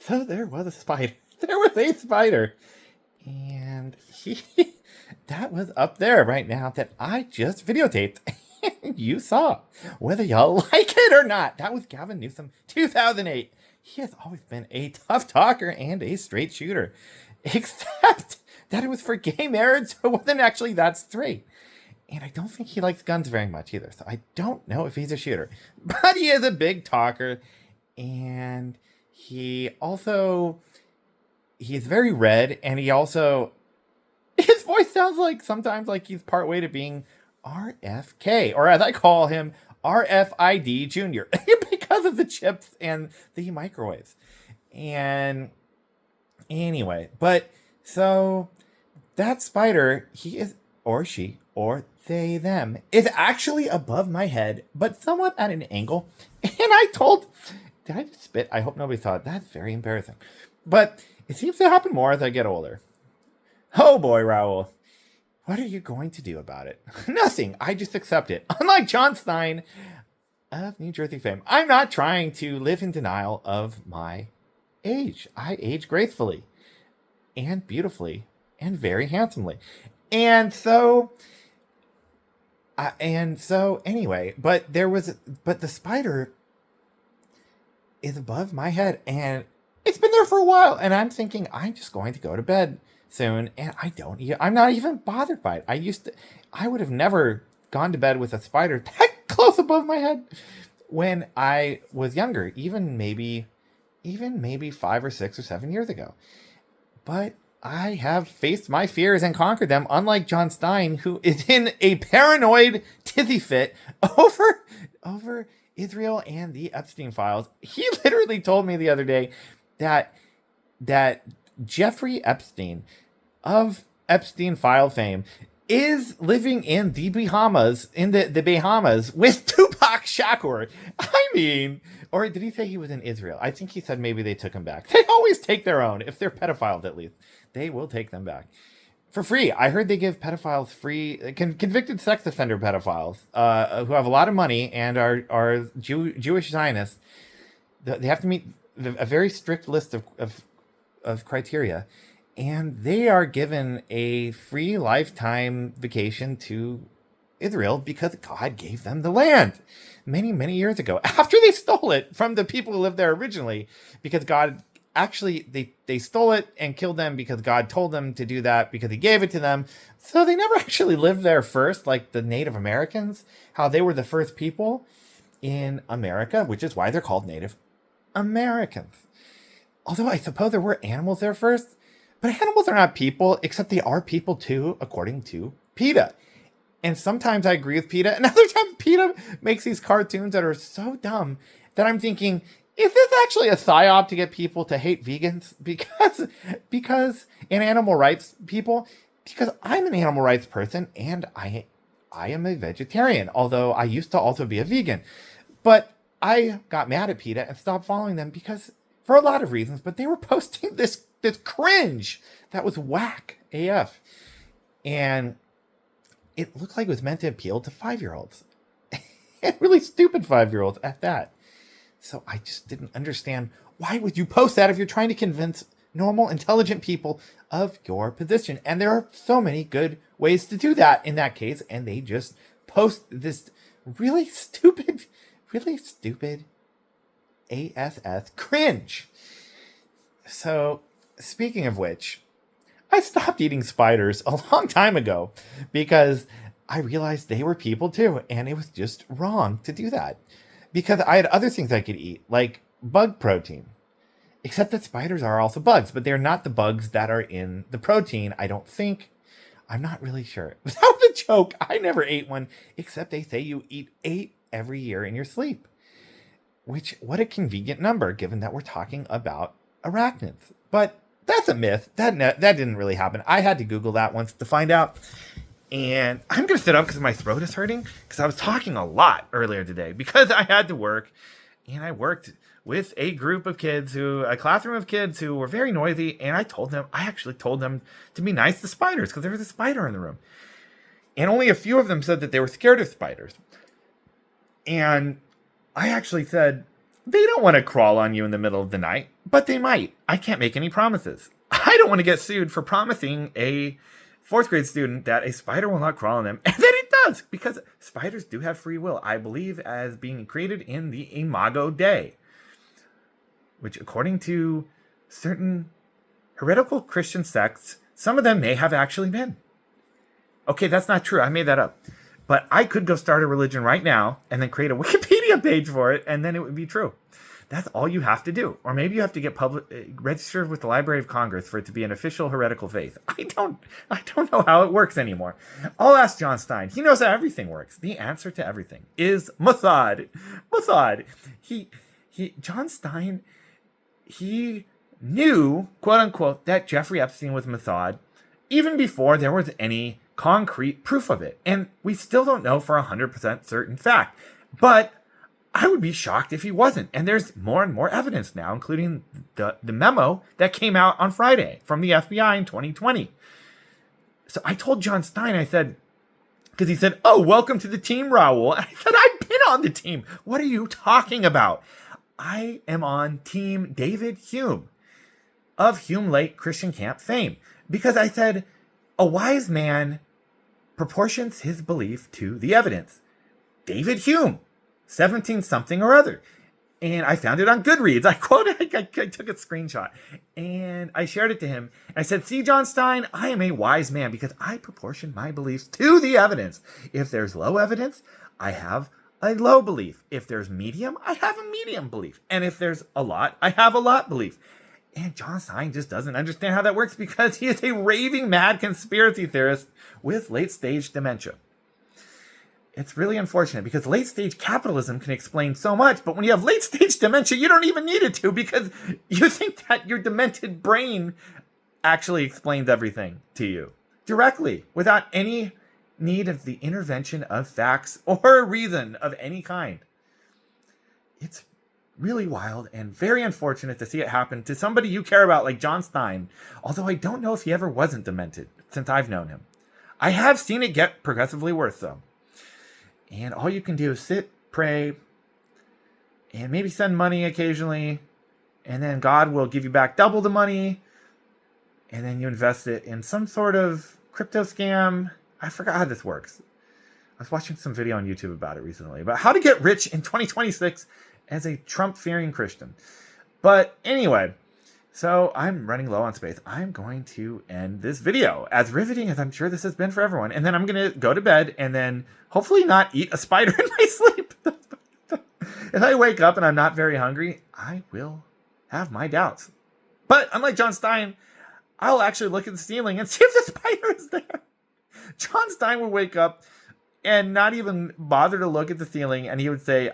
So there was a spider. There was a spider. And that was up there right now that I just videotaped. You saw, whether y'all like it or not. That was Gavin Newsom, 2008. He has always been a tough talker and a straight shooter. Except that it was for gay marriage, so it wasn't actually that straight. And I don't think he likes guns very much either. So I don't know if he's a shooter. But he is a big talker. And he's very red. And he also, his voice sounds like sometimes like he's part way to being RFK. Or as I call him, RFID Jr. because of the chips and the microwaves. And anyway, but so that spider, he is, or she, or they, them, is actually above my head, but somewhat at an angle. And did I just spit? I hope nobody saw it. That's very embarrassing. But it seems to happen more as I get older. Oh boy, Raül. What are you going to do about it? Nothing. I just accept it. Unlike John Stein of New Jersey fame, I'm not trying to live in denial of my age. I age gracefully and beautifully and very handsomely. And so anyway, but the spider is above my head and it's been there for a while. And I'm thinking I'm just going to go to bed soon. And I'm not even bothered by it. I would have never gone to bed with a spider that close above my head when I was younger, even maybe 5 or 6 or 7 years ago. But I have faced my fears and conquered them, unlike John Stein, who is in a paranoid tizzy fit over Israel and the Epstein files. He literally told me the other day that Jeffrey Epstein of Epstein file fame is living in the Bahamas, with Tupac Shakur. I mean, or did he say he was in Israel? I think he said maybe they took him back. They always take their own. If they're pedophiles, at least, they will take them back for free. I heard they give pedophiles free, convicted sex offender pedophiles who have a lot of money and are Jewish Zionists. They have to meet a very strict list of criteria. And they are given a free lifetime vacation to Israel because God gave them the land many, many years ago after they stole it from the people who lived there originally, because God actually, they stole it and killed them because God told them to do that because he gave it to them. So they never actually lived there first, like the Native Americans, how they were the first people in America, which is why they're called Native Americans. Although I suppose there were animals there first. But animals are not people, except they are people too, according to PETA. And sometimes I agree with PETA, and other times PETA makes these cartoons that are so dumb that I'm thinking, is this actually a psyop to get people to hate vegans? Because and animal rights people, because I'm an animal rights person and I am a vegetarian, although I used to also be a vegan. But I got mad at PETA and stopped following them because for a lot of reasons, but they were posting this cringe that was whack AF. And it looked like it was meant to appeal to 5-year-olds. And really stupid 5-year-olds at that. So I just didn't understand, why would you post that if you're trying to convince normal, intelligent people of your position? And there are so many good ways to do that in that case. And they just post this really stupid ASS cringe. So, speaking of which, I stopped eating spiders a long time ago because I realized they were people too, and it was just wrong to do that. Because I had other things I could eat, like bug protein. Except that spiders are also bugs, but they're not the bugs that are in the protein, I don't think. I'm not really sure. That was a joke. I never ate one, except they say you eat 8 every year in your sleep. Which, what a convenient number, given that we're talking about arachnids. But that's a myth. That didn't really happen. I had to Google that once to find out. And I'm going to sit up because my throat is hurting, because I was talking a lot earlier today because I had to work. And I worked with a classroom of kids who were very noisy. And I actually told them to be nice to spiders because there was a spider in the room. And only a few of them said that they were scared of spiders. And I actually said, they don't want to crawl on you in the middle of the night, but they might. I can't make any promises. I don't want to get sued for promising a fourth grade student that a spider will not crawl on them, and then it does, because spiders do have free will. I believe as being created in the Imago Dei, which according to certain heretical Christian sects, some of them may have actually been. Okay, that's not true. I made that up. But I could go start a religion right now and then create a Wikipedia page for it, and then it would be true. That's all you have to do. Or maybe you have to get registered with the Library of Congress for it to be an official heretical faith. I don't know how it works anymore. I'll ask John Stein. He knows how everything works. The answer to everything is Mossad. Mossad. John Stein, he knew, quote unquote, that Jeffrey Epstein was Mossad even before there was any concrete proof of it. And we still don't know for 100% certain fact. But I would be shocked if he wasn't. And there's more and more evidence now, including the memo that came out on Friday from the FBI in 2020. So I told John Stein, I said, because he said, "Oh, welcome to the team, Raül." And I said, "I've been on the team. What are you talking about?" I am on Team David Hume of Hume Lake Christian Camp fame. Because I said, a wise man proportions his belief to the evidence. David Hume, 17-something or other. And I found it on Goodreads. I quoted, I took a screenshot. And I shared it to him. And I said, "See, John Stein, I am a wise man because I proportion my beliefs to the evidence. If there's low evidence, I have a low belief. If there's medium, I have a medium belief. And if there's a lot, I have a lot belief." And John Stein just doesn't understand how that works because he is a raving mad conspiracy theorist with late-stage dementia. It's really unfortunate because late-stage capitalism can explain so much, but when you have late-stage dementia, you don't even need it to because you think that your demented brain actually explains everything to you directly without any need of the intervention of facts or reason of any kind. It's really wild and very unfortunate to see it happen to somebody you care about like John Stein, although I don't know if he ever wasn't demented since I've known him. I have seen it get progressively worse though. And all you can do is sit, pray, and maybe send money occasionally, and then God will give you back double the money, and then you invest it in some sort of crypto scam. I forgot how this works. I was watching some video on YouTube about it recently, about how to get rich in 2026 as a Trump-fearing Christian. But anyway, so I'm running low on space. I'm going to end this video, as riveting as I'm sure this has been for everyone. And then I'm going to go to bed and then hopefully not eat a spider in my sleep. If I wake up and I'm not very hungry, I will have my doubts. But unlike John Stein, I'll actually look at the ceiling and see if the spider is there. John Stein would wake up and not even bother to look at the ceiling, and he would say,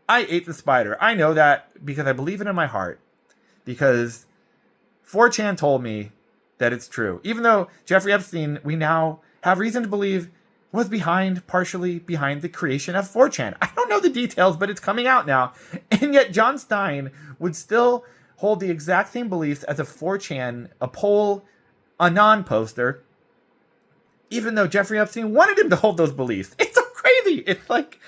"I ate the spider. I know that because I believe it in my heart. Because 4chan told me that it's true." Even though Jeffrey Epstein, we now have reason to believe, was partially behind the creation of 4chan. I don't know the details, but it's coming out now. And yet John Stein would still hold the exact same beliefs as a 4chan, a poll, Anon poster, even though Jeffrey Epstein wanted him to hold those beliefs. It's so crazy. It's like,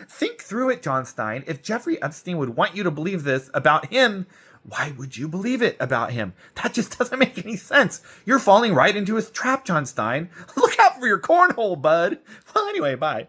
think through it, John Stein. If Jeffrey Epstein would want you to believe this about him, why would you believe it about him? That just doesn't make any sense. You're falling right into his trap, John Stein. Look out for your cornhole, bud. Well, anyway, bye.